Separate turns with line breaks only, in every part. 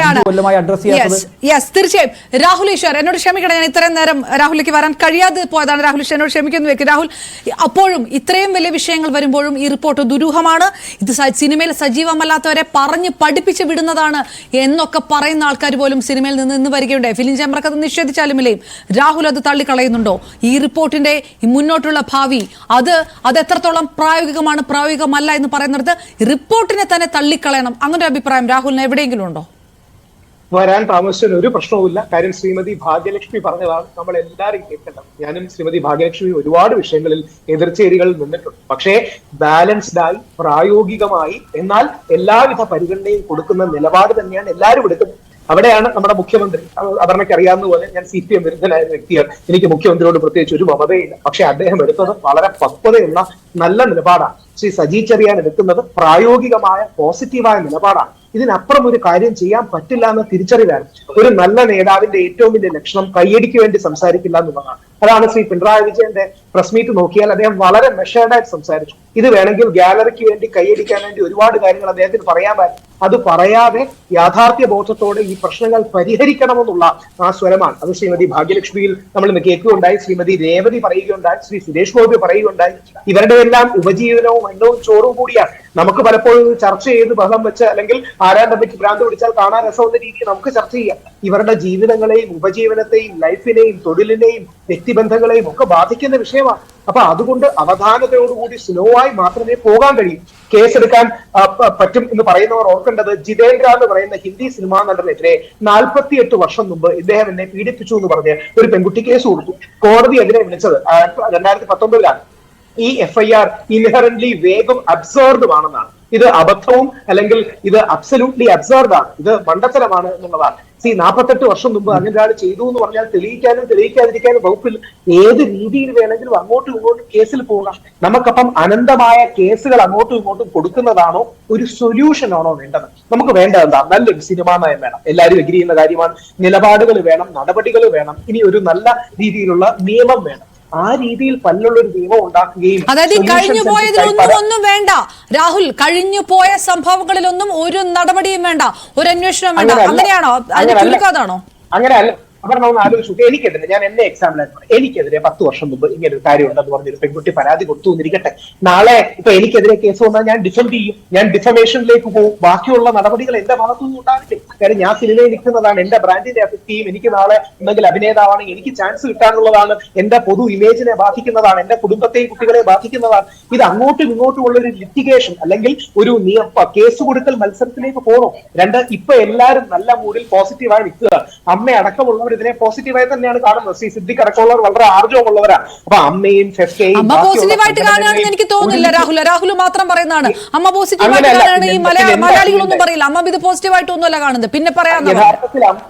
തന്നെയാണ്. തീർച്ചയായും രാഹുൽ ഈശ്വർ, എന്നോട് ക്ഷമിക്കണം, ഞാൻ ഇത്രയും നേരം രാഹുലിലേക്ക് വരാൻ കഴിയാതെ പോയതാണ്. രാഹുൽ ഈശ്വർ എന്നോട് ക്ഷമിക്കുന്നു വെക്കും. രാഹുൽ, അപ്പോഴും ഇത്രയും വലിയ വിഷയങ്ങൾ വരുമ്പോഴും ഈ റിപ്പോർട്ട് ദുരൂഹമാണ്, ഇത് സിനിമയിൽ സജീവമല്ലാത്തവരെ പറഞ്ഞ് പഠിപ്പിച്ച് വിടുന്നതാണ് എന്നൊക്കെ പറയുന്ന ആൾക്കാർ പോലും സിനിമയിൽ നിന്ന് വരികയുണ്ടായി. ഫിലിം ചേംബറൊക്കെ അത് നിഷേധിച്ചാലുമില്ലേയും രാഹുൽ അത് തള്ളിക്കളയുന്നുണ്ടോ? ഈ റിപ്പോർട്ടിന്റെ മുന്നോട്ടുള്ള ഭാവി അത് എത്രത്തോളം പ്രായോഗികമാണ്, പ്രായോഗികമല്ല എന്ന് പറയുന്നത് റിപ്പോർട്ടിനെ തന്നെ തള്ളിക്കളയണം, അങ്ങനെ ഒരു അഭിപ്രായം രാഹുലിന് എവിടെയെങ്കിലും ഉണ്ടോ?
വരാൻ താമസിച്ചതിന് ഒരു പ്രശ്നവുമില്ല. കാര്യം ശ്രീമതി ഭാഗ്യലക്ഷ്മി പറഞ്ഞതാണ് നമ്മൾ എല്ലാവരും കേൾക്കേണ്ടത്. ഞാനും ശ്രീമതി ഭാഗ്യലക്ഷ്മി ഒരുപാട് വിഷയങ്ങളിൽ എതിർചേരികളിൽ നിന്നിട്ടുണ്ട്. പക്ഷേ ബാലൻസ്ഡ് ആയി, പ്രായോഗികമായി, എന്നാൽ എല്ലാവിധ പരിഗണനയും കൊടുക്കുന്ന നിലപാട് തന്നെയാണ് എല്ലാവരും എടുക്കുന്നത്. അവിടെയാണ് നമ്മുടെ മുഖ്യമന്ത്രി, അപർണയ്ക്ക് അറിയാവുന്ന പോലെ ഞാൻ CPM വിരുദ്ധനായ വ്യക്തിയാണ്. എനിക്ക് മുഖ്യമന്ത്രിയോട് പ്രത്യേകിച്ച് ഒരു മമതയില്ല. പക്ഷെ അദ്ദേഹം എടുത്തത് വളരെ പക്വതയുള്ള നല്ല നിലപാടാണ്. ശ്രീ സജി ചെറിയാൻ എടുക്കുന്നത് പ്രായോഗികമായ പോസിറ്റീവായ നിലപാടാണ്. ഇതിനപ്പുറം ഒരു കാര്യം ചെയ്യാൻ പറ്റില്ല എന്ന തിരിച്ചറിവാണ്. ഒരു നല്ല നേതാവിന്റെ ഏറ്റവും വലിയ ലക്ഷണം കയ്യടിക്ക് വേണ്ടി സംസാരിക്കില്ല എന്നുള്ളതാണ്. അതാണ് ശ്രീ പിണറായി വിജയന്റെ പ്രസ് മീറ്റ് നോക്കിയാൽ അദ്ദേഹം വളരെ മെഷേർഡായിട്ട് സംസാരിച്ചു. ഇത് വേണമെങ്കിൽ ഗാലറിക്ക് വേണ്ടി കൈയടിക്കാൻ വേണ്ടി ഒരുപാട് കാര്യങ്ങൾ അദ്ദേഹത്തിന് പറയാൻ പറ്റും. അത് പറയാതെ യാഥാർത്ഥ്യ ബോധത്തോടെ ഈ പ്രശ്നങ്ങൾ പരിഹരിക്കണമെന്നുള്ള ആ സ്വരമാണ്. അത് ശ്രീമതി ഭാഗ്യലക്ഷ്മിയിൽ നമ്മൾ ഇന്ന് കേൾക്കുകയുണ്ടായി, ശ്രീമതി രേവതി പറയുകയുണ്ടായി, ശ്രീ സുരേഷ് ഗോപി പറയുകയുണ്ടായി. ഇവരുടെ എല്ലാം ഉപജീവനവും അന്നവും ചോറും കൂടിയാണ്. നമുക്ക് പലപ്പോഴും ചർച്ച ചെയ്ത് ബഹളം വെച്ച് അല്ലെങ്കിൽ ആരാണ്ടമ്മയ്ക്ക് ഭ്രാന്ത് പിടിച്ചാൽ കാണാൻ രസമുള്ള രീതിയിൽ നമുക്ക് ചർച്ച ചെയ്യാം. ഇവരുടെ ജീവിതങ്ങളെയും ഉപജീവനത്തെയും ലൈഫിനെയും തൊഴിലിനെയും വ്യക്തിബന്ധങ്ങളെയും ഒക്കെ ബാധിക്കുന്ന വിഷയമാണ്. അപ്പൊ അതുകൊണ്ട് അവധാനതയോടുകൂടി സ്ലോവായി മാത്രമേ പോകാൻ കഴിയൂ. കേസെടുക്കാൻ പറ്റും എന്ന് പറയുന്നവർ ഓർക്കേണ്ടത്, ജിതേന്ദ്ര എന്ന് പറയുന്ന ഹിന്ദി സിനിമാ നടനെതിരെ 48 വർഷം മുമ്പ് ഇദ്ദേഹം എന്നെ പീഡിപ്പിച്ചു എന്ന് പറഞ്ഞ് ഒരു പെൺകുട്ടി കേസ് കൊടുത്തു. കോടതി അതിനെ വിളിച്ചത് 2019 ഈ FIR ഇൻഹറന്റ്ലി വേഗം അബ്സേർഡ് ആണെന്നാണ്. ഇത് അബദ്ധവും അല്ലെങ്കിൽ ഇത് അബ്സല്യൂട്ട്ലി അബ്സേർഡ് ആണ്, ഇത് മണ്ടത്തരമാണ് എന്നുള്ളതാണ്. 48 വർഷം മുമ്പ് അങ്ങനെ ഒരാൾ ചെയ്തു എന്ന് പറഞ്ഞാൽ തെളിയിക്കാനും തെളിയിക്കാതിരിക്കാനും വകുപ്പിൽ ഏത് രീതിയിൽ വേണമെങ്കിലും അങ്ങോട്ടും ഇങ്ങോട്ടും കേസിൽ പോകാം. നമുക്കപ്പം അനന്തമായ കേസുകൾ അങ്ങോട്ടും ഇങ്ങോട്ടും കൊടുക്കുന്നതാണോ ഒരു സൊല്യൂഷൻ ആണോ വേണ്ടത്? നമുക്ക് വേണ്ടത് എന്താ? നല്ലൊരു സിനിമാ നയം വേണം, എല്ലാവരും എഗ്രി ചെയ്യുന്ന കാര്യമാണ്. നിലപാടുകൾ വേണം, നടപടികൾ വേണം, ഇനി ഒരു നല്ല രീതിയിലുള്ള നിയമം വേണം. ആ രീതിയിൽ പല്ലുള്ള ഒരു നിയമം ഉണ്ടാക്കുകയും,
അതായത് കഴിഞ്ഞു പോയതിലൊന്നും ഒന്നും വേണ്ട രാഹുൽ, കഴിഞ്ഞു പോയ സംഭവങ്ങളിലൊന്നും ഒരു നടപടിയും വേണ്ട, ഒരു അന്വേഷണം വേണ്ട, അങ്ങനെയാണോ? അതിന് ചുരുക്കാതാണോ?
അങ്ങനെയല്ല. അപർണ ആലോചിച്ചു, എനിക്കെതിരെ, ഞാൻ എന്നെ എക്സാമ്പിൾ ആയിട്ട് പറയാം, എനിക്കെതിരെ 10 വർഷം മുമ്പ് ഇങ്ങനെ ഒരു കാര്യം ഉണ്ടെന്ന് പറഞ്ഞൊരു പെൺകുട്ടി പരാതി കൊടുത്തു എന്നിരിക്കട്ടെ. നാളെ ഇപ്പൊ എനിക്കെതിരെ കേസ് വന്നാൽ ഞാൻ ഡിഫെൻഡ് ചെയ്യും, ഞാൻ ഡിഫമേഷനിലേക്ക് പോകും. ബാക്കിയുള്ള നടപടികൾ എന്റെ ഭാഗത്തുനിന്ന് ഉണ്ടാവില്ലേ? കാരണം ഞാൻ സിനിമയിൽ നിൽക്കുന്നതാണ്, എന്റെ ബ്രാൻഡിനെ എഫക്ട് ചെയ്യും. എനിക്ക് നാളെ എന്തെങ്കിലും അഭിനേതാവാണെങ്കിൽ എനിക്ക് ചാൻസ് കിട്ടാനുള്ളതാണ്, എന്റെ പൊതു ഇമേജിനെ ബാധിക്കുന്നതാണ്, എന്റെ കുടുംബത്തെയും കുട്ടികളെ ബാധിക്കുന്നതാണ്. ഇത് അങ്ങോട്ടും ഇങ്ങോട്ടും ഉള്ള ഒരു ലിറ്റിഗേഷൻ അല്ലെങ്കിൽ ഒരു കേസ് കൊടുക്കൽ മത്സരത്തിലേക്ക് പോകണം. രണ്ട്, ഇപ്പൊ എല്ലാവരും നല്ല മൂഡിൽ പോസിറ്റീവായി നിൽക്കുക. അമ്മ അടക്കമുള്ളവർ ഇതിനെ പോസിറ്റീവായി തന്നെയാണ് കാണുന്നത്. ശ്രീ സിദ്ദിഖ് അടക്കമുള്ളവർ വളരെ ആർജവമുള്ളവരാണ്. അപ്പൊ അമ്മയും ഫെഫ്റ്റയും
പോസിറ്റീവായിട്ട് കാണുകയാണെന്ന് എനിക്ക് തോന്നുന്നില്ല രാഹുൽ. രാഹുൽ മാത്രം പറയുന്നതാണ് അമ്മ പോസിറ്റീവായിട്ട് കാണുകയാണ്, ഈ മലയാളികളൊന്നും പറയില്ല. അമ്മ ഇത് പോസിറ്റീവായിട്ടൊന്നുമല്ല കാണുന്നത്. പിന്നെ പറയാം,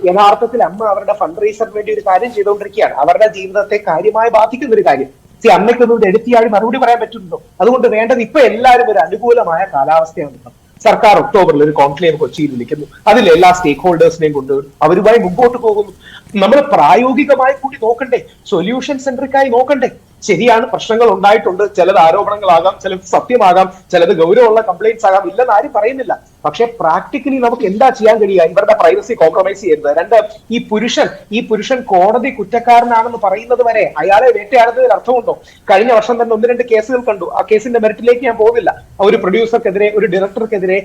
യഥാർത്ഥത്തിൽ അമ്മ അവരുടെ ഫണ്ട് റൈസറിന് വേണ്ടി ഒരു കാര്യം ചെയ്തുകൊണ്ടിരിക്കുകയാണ്. അവരുടെ ജീവിതത്തെ കാര്യമായി ബാധിക്കുന്ന ഒരു കാര്യം. അമ്മയ്ക്കൊന്നും എടുത്തിയാടി മറുപടി പറയാൻ പറ്റുന്നുണ്ടോ? അതുകൊണ്ട് വേണ്ടത് ഇപ്പൊ എല്ലാവരും ഒരു അനുകൂലമായ കാലാവസ്ഥയാണ്. സർക്കാർ ഒക്ടോബറിൽ ഒരു കോൺക്ലേവ് കൊച്ചിയിൽ വിളിക്കുന്നു, അതിൽ എല്ലാ സ്റ്റേക്ക് ഹോൾഡേഴ്സിനെയും കൊണ്ടുവരും, അവരുമായി മുമ്പോട്ട് പോകുന്നു. നമ്മൾ പ്രായോഗികമായി കൂടി നോക്കണ്ടേ, സൊല്യൂഷൻ സെൻട്രിക്കായി നോക്കണ്ടേ? ശരിയാണ്, പ്രശ്നങ്ങൾ ഉണ്ടായിട്ടുണ്ട്, ചിലത് ആരോപണങ്ങളാകാം, ചിലത് സത്യമാകാം, ചിലത് ഗൗരവമുള്ള കംപ്ലൈന്റ്സ് ആകാം, ഇല്ലെന്ന് ആരും പറയുന്നില്ല. പക്ഷെ പ്രാക്ടിക്കലി നമുക്ക് എന്താ ചെയ്യാൻ കഴിയുക? ഇവരുടെ പ്രൈവസി കോംപ്രമൈസ് ചെയ്യരുത്. രണ്ട്, ഈ പുരുഷൻ കോടതി കുറ്റക്കാരനാണെന്ന് പറയുന്നത് വരെ അയാളെ വേട്ടയാടുന്നതിൽ അർത്ഥമുണ്ടോ? കഴിഞ്ഞ വർഷം തന്നെ 1-2 കേസുകൾ കണ്ടു. ആ കേസിന്റെ മെറിറ്റിലേക്ക് ഞാൻ പോകുന്നില്ല. ഒരു പ്രൊഡ്യൂസർക്കെതിരെ, ഒരു ഡയറക്ടർക്കെതിരെ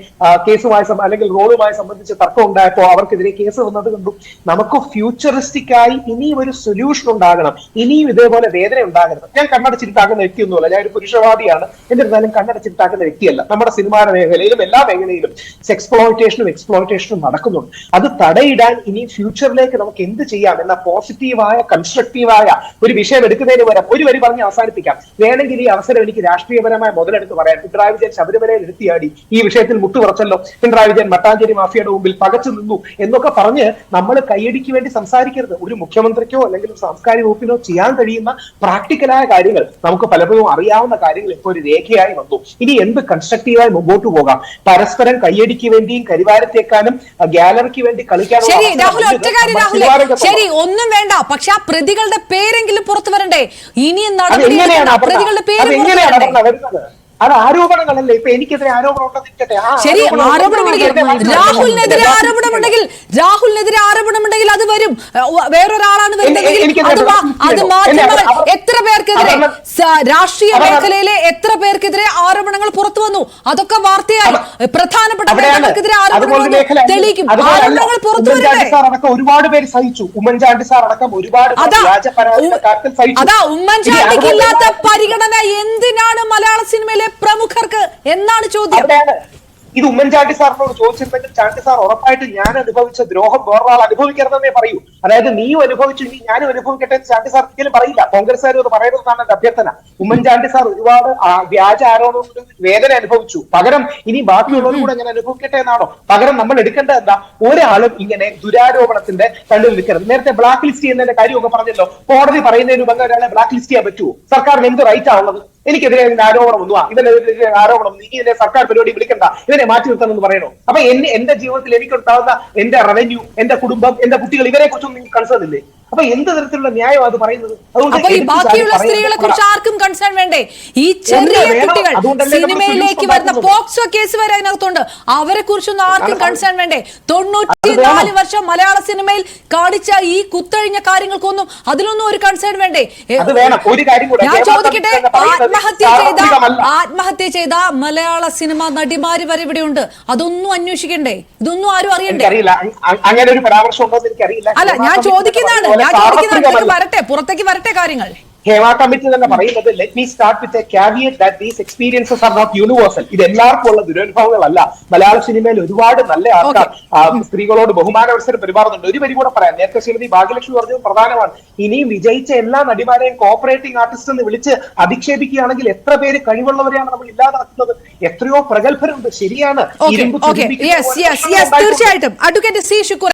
കേസുമായി അല്ലെങ്കിൽ റോളുമായി സംബന്ധിച്ച് തർക്കം ഉണ്ടായപ്പോൾ അവർക്കെതിരെ കേസ് വന്നത് കണ്ടു. നമുക്ക് ഫ്യൂച്ചറിസ്റ്റിക് ആയി ഇനിയും ഒരു സൊല്യൂഷൻ ഉണ്ടാകണം, ഇനിയും ഇതേപോലെ വേദന ഉണ്ടാകരുത്. ഞാൻ കണ്ണടച്ചിട്ടാക്കുന്ന വ്യക്തിയൊന്നുമല്ല, ഞാൻ ഒരു പുരുഷവാദിയാണ്. എന്നിരുന്നാലും കണ്ണടച്ചിട്ടാക്കുന്ന വ്യക്തിയല്ല. നമ്മുടെ സിനിമാ മേഖലയിലും എല്ലാ മേഖലയിലും എക്സ്പ്ലോയിറ്റേഷനും നടക്കുന്നുണ്ട്. അത് തടയിടാൻ ഇനി ഫ്യൂച്ചറിലേക്ക് നമുക്ക് എന്ത് ചെയ്യാം എന്ന പോസിറ്റീവായ കൺസ്ട്രക്റ്റീവായ ഒരു വിഷയം എടുക്കുന്നതിന് വരെ ഒരു വരി പറഞ്ഞ് അവസാനിപ്പിക്കാം. വേണമെങ്കിൽ ഈ അവസരം എനിക്ക് രാഷ്ട്രീയപരമായ മുതലെടുത്ത് പറയാം. പിണറായി വിജയൻ ശബരിമലയിൽ എടുത്തിയാടി, ഈ വിഷയത്തിൽ മുട്ടുപുറച്ചല്ലോ, പിണറായി വിജയൻ മട്ടാഞ്ചേരി മാഫിയയുടെ മുമ്പിൽ പകച്ചു നിന്നു എന്നൊക്കെ പറഞ്ഞ് നമ്മൾ കൈയടിക്ക് വേണ്ടി സംസാരിക്കരുത്. ഒരു മുഖ്യമന്ത്രിക്കോ അല്ലെങ്കിൽ സാംസ്കാരിക വകുപ്പിനോ ചെയ്യാൻ കഴിയുന്ന പ്രാക്ടിക്കലായ കാര്യങ്ങൾ, നമുക്ക് പലപ്പോഴും അറിയാവുന്ന കാര്യങ്ങൾ ഇപ്പോൾ ഒരു രേഖയായി വന്നു. ഇനി എന്ത് കൺസ്ട്രക്റ്റീവായി മുമ്പോട്ട് പോകാം? പരസ്പരം കയ്യടിക്ക് വേണ്ടിയും കരിവാരത്തേക്കാനും ഗാലറിക്ക് വേണ്ടി കളിക്കാനും
ശരി, ഒന്നും വേണ്ട. പക്ഷെ ആ പ്രതികളുടെ പേരെങ്കിലും പുറത്തു വരണ്ടേ? ഇനിയും പ്രതികളുടെ പേര്
അത് ആരോപണങ്ങളല്ലേ. ഇപ്പൊ എനിക്കെതിരെ ആരോപണം ഉണ്ടെന്നിരിക്കട്ടെ,
ശരി, രാഹുലിനെതിരെ ആരോപണമുണ്ടെങ്കിൽ അത് വരും. വേറൊരാളാണ് വരുന്നതെങ്കിൽ അത് മാധ്യമങ്ങൾ എത്ര പേർക്കെതിരെ, രാഷ്ട്രീയ മേഖലയിലെ എത്ര പേർക്കെതിരെ ആരോപണങ്ങൾ പുറത്തു വന്നു, അതൊക്കെ വാർത്തയായി. പ്രധാനപ്പെട്ട നേതാക്കൾക്കെതിരെ ആരോപണങ്ങൾ തെളിയിക്കും. ആരോപണങ്ങൾ പുറത്തു വരട്ടെ.
ഒരുപാട് പേര് സഹിച്ചു. ഉമ്മൻചാണ്ടി സാർ അടക്കം ഒരുപാട്
അതാ ഉമ്മൻചാണ്ടിക്ക് ഇല്ലാത്ത പരിഗണന എന്തിനാണ് മലയാള സിനിമയിലെ പ്രമുഖർക്ക് എന്നാണ് ചോദ്യം.
ഇത് ഉമ്മൻചാണ്ടി സാറിനോട് ചോദിച്ചിരുന്നെങ്കിൽ ചാണ്ടി സാർ ഉറപ്പായിട്ട് ഞാൻ അനുഭവിച്ച ദ്രോഹം വേറൊരാൾ അനുഭവിക്കരുതെന്നേ പറയൂ. അതായത് നീയും അനുഭവിച്ചു, ഇനി ഞാനും അനുഭവിക്കട്ടെ എന്ന് ചാണ്ടി സാർ ഒരിക്കലും പറയില്ല. കോൺഗ്രസ്സുകാരും അത് പറയരുതെന്നാണ് എന്റെ അഭ്യർത്ഥന. ഉമ്മൻചാണ്ടി സാർ ഒരുപാട് വ്യാജ ആരോപണം വേദന അനുഭവിച്ചു. പകരം ഇനി ബാക്കിയുള്ളവർ കൂടെ അങ്ങനെ അനുഭവിക്കട്ടെ എന്നാണോ? പകരം നമ്മൾ എടുക്കേണ്ടത് എന്താ? ഒരാളും ഇങ്ങനെ ദുരാരോപണത്തിന്റെ കണ്ണിൽ നിൽക്കരുത്. നേരത്തെ ബ്ലാക്ക് ലിസ്റ്റ് ചെയ്യുന്നതിന്റെ കാര്യമൊക്കെ പറഞ്ഞല്ലോ. കോടതി പറയുന്നതിന് മുമ്പ് ഒരാളെ ബ്ലാക്ക് ലിസ്റ്റ് ചെയ്യാൻ പറ്റുമോ? സർക്കാരിന് എന്ത് റൈറ്റ് ആവുള്ളത്? എനിക്കെതിരെ ആരോപണം ഒന്നും ഇവനെതിരെ ആരോപണം, നീ ഇതിനെ സർക്കാർ പരിപാടി വിളിക്കണ്ട, ഇതിനെ മാറ്റി നിർത്തണമെന്ന് പറയണോ? അപ്പൊ എന്റെ ജീവിതത്തിൽ എനിക്കുണ്ടാവുന്ന എന്റെ റവന്യൂ, എന്റെ കുടുംബം, എന്റെ കുട്ടികൾ, ഇവരെ കുറിച്ചൊന്നും നിങ്ങൾക്ക് കൺസേൺ ഇല്ലേ? അപ്പൊ എന്ത് തരത്തിലുള്ള ന്യായം അത് പറയുന്നത്?
അപ്പൊ ഈ ബാക്കിയുള്ള സ്ത്രീകളെ കുറിച്ച് ആർക്കും കൺസേൺ വേണ്ടേ? ഈ ചെറിയ കുട്ടികൾ സിനിമയിലേക്ക് വരുന്ന പോക്സോ കേസ് വരെ അതിനകത്തുണ്ട്. അവരെ കുറിച്ചൊന്നും ആർക്കും കൺസേൺ വേണ്ടേ? 94 വർഷം മലയാള സിനിമയിൽ കാണിച്ച ഈ കുത്തഴിഞ്ഞ കാര്യങ്ങൾക്കൊന്നും അതിലൊന്നും ഒരു കൺസേൺ വേണ്ടേ? ഞാൻ ചോദിക്കട്ടെ, ആത്മഹത്യ ചെയ്ത മലയാള സിനിമ നടിമാര് വരെ ഇവിടെയുണ്ട്. അതൊന്നും അന്വേഷിക്കണ്ടേ? ഇതൊന്നും ആരും അറിയണ്ടേ?
അങ്ങനെ ഒരു പരാമർശം ഉണ്ടോ എന്ന് എനിക്കറിയില്ല.
അല്ല, ഞാൻ ചോദിക്കുന്നതാണ് വരട്ടെ, പുറത്തേക്ക് വരട്ടെ കാര്യങ്ങൾ.
ഹേമ കമ്മിറ്റി തന്നെ പറയുന്നത്, let me start with a caveat that these experiences are not universal. ഇത് എല്ലാവർക്കും ഉള്ള ദുരനുഭവങ്ങളല്ല. മലയാള സിനിമയിൽ ഒരുപാട് നല്ല ആൾക്കാർ സ്ത്രീകളോട് ബഹുമാനവത്സരം പെരുമാറുന്നുണ്ട്. ഒരു വരി കൂടെ പറയാം. നേരത്തെ ശ്രീമതി ഭാഗ്യലക്ഷ്മി പറഞ്ഞത് പ്രധാനമാണ്. ഇനിയും വിജയിച്ച എല്ലാ നടിമാരെയും കോപ്പറേറ്റിംഗ് ആർട്ടിസ്റ്റ് എന്ന് വിളിച്ച് അധിക്ഷേപിക്കുകയാണെങ്കിൽ എത്ര പേര് കഴിവുള്ളവരെയാണ് നമ്മൾ ഇല്ലാതാക്കുന്നത്? എത്രയോ പ്രഗത്ഭരുണ്ട്. ശരിയാണ്,
തീർച്ചയായിട്ടും. Advocate C. ശുക്കൂർ